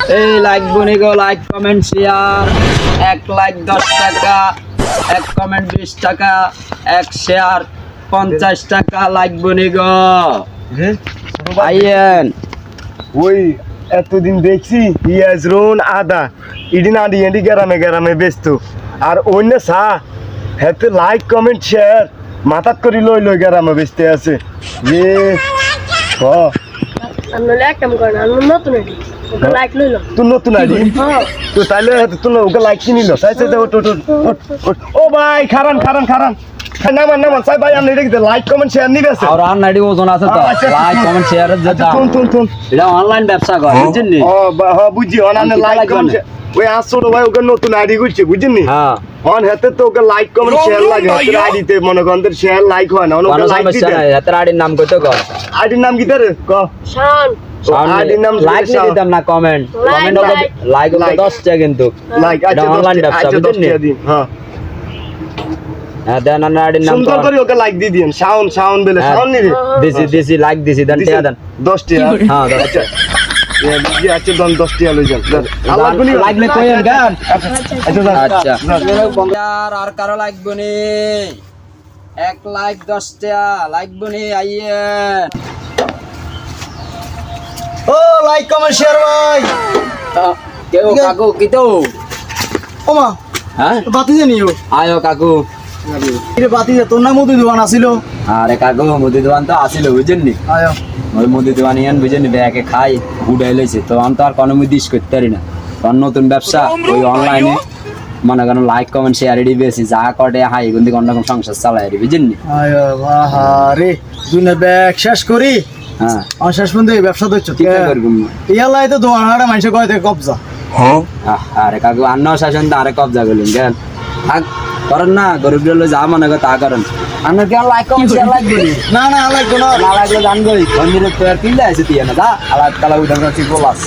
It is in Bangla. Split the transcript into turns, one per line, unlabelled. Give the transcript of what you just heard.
এই লাইক বনি গো, লাইক কমেন্ট শেয়ার। 1 লাইক 10 টাকা, 1 কমেন্ট 20 টাকা, 1 শেয়ার 50 টাকা। লাইক বনি গো আইয়েন।
ওই এতদিন দেখছি পিঁয়াজ রোন আদা ইডি না দিয়ে গ্রামে গ্রামে ব্যস্ত আর অন্য চা হেতে লাইক কমেন্ট শেয়ার মাথাত করি লই লই গ্রামে ব্যস্ত আছে এ হ
আনলে কাম করে না নতুন আইডি ওকে লাইক লইল
তুই নতুন আইডি তো তাইলে তুই ওকে লাইক কিনিল চাইছে ও ভাই খারান খারান খারান নামান নামান সাই ভাই আপনি দেখতে লাইক কমেন্ট শেয়ার নিবে আছে
আর আননাডি ওজন আছে তো। লাইক কমেন্ট শেয়ারের যে দাম,
তুন
এটা অনলাইন ব্যবসা করে, বুঝছেন নি?
বুঝছি অনানে লাইক কমেন্ট ওই 800 ভাই ওকে নতুন আইডি করছে বুঝছেন নি?
হ্যাঁ,
অন হাতে তো ওকে লাইক কমেন্ট শেয়ার লাগে হাতের আইডিতে মনে করেন শেয়ার লাইক হয় না ওকে
কোনো
লাইক
সমস্যা
দিতে
নাই। হাতের আইডির নাম কইতো কর।
আইডির নাম কি তার ক
শান
আইডির নাম
লাইক নি দিতাম না, কমেন্ট কমেন্ট হবে লাইক হবে 10 টাকা কিন্তু।
লাইক
এটা অনলাইন ব্যবসা, বুঝছেন নি?
হ্যাঁ
হ্যাঁ, দেন আন্নার আইডির নাম
সুন্দর করে ওকে লাইক দিয়ে দিন শাওন বেলে শাওন নি রে
দিছি লাইক দিছি, দেন টাকা দেন।
10 টাকা
হ্যাঁ, 10
আচ্ছা আচ্ছা দন 10 টাকা লই যান আল্লাহ গুনি
লাগলে কইেন গান।
আচ্ছা
আচ্ছা, আর কারো লাগবে নি? 1 লাইক 10 টাকা লাগবে নি, আইয়েন।
ও লাইক কমেন্ট শেয়ার ভাই।
কেউ কাকু কি তো?
ওমা
হ্যাঁ,
বাতি জানিও
আয়ো কাকু।
এটা বাতি যা তোর না মুদি দোকান আছিল।
আরে কাকু, মুদি দোকান তো আসিল, বুঝছেন নি?
আয়ো
ওই মুদি দোকান ইয়ান, বুঝছেন নি? ব্যাগে খাই উড়াই লইছে তো। আমি তো আর কোনো মুদিস করতে পারি না। তখন নতুন ব্যবসা ওই অনলাইনে মনে করেন লাইক কমেন্ট শেয়ার এডি বেশি যা করে হাই কিন্তু অন্যরকম সংসার চালাই, বুঝছেন নি?
আয়ো বাহারে দুনিয়া ব্যাগ শেষ করি।
হ্যাঁ,
আর শেষ পর্যন্ত এই ব্যবসা দেখছো
কি করবো?
ইয়ালাই তো দোকান হাড়া মানুষে কয় থেকে কবজা।
আরে কাকু, আন্ন শাসন তো আরে কবজা করলেন কেন? থাক করেন না, গরিব যা মনে করে তা করেন। আপনার কেন লাইক কমেন্ট শেয়ার লাগবে নি?
না না লাগবে না।
না লাগলে জানবই মন্দিরে তো আর কিনলে আছে তুই না, যা আলাদা কালা উঠান বলাস।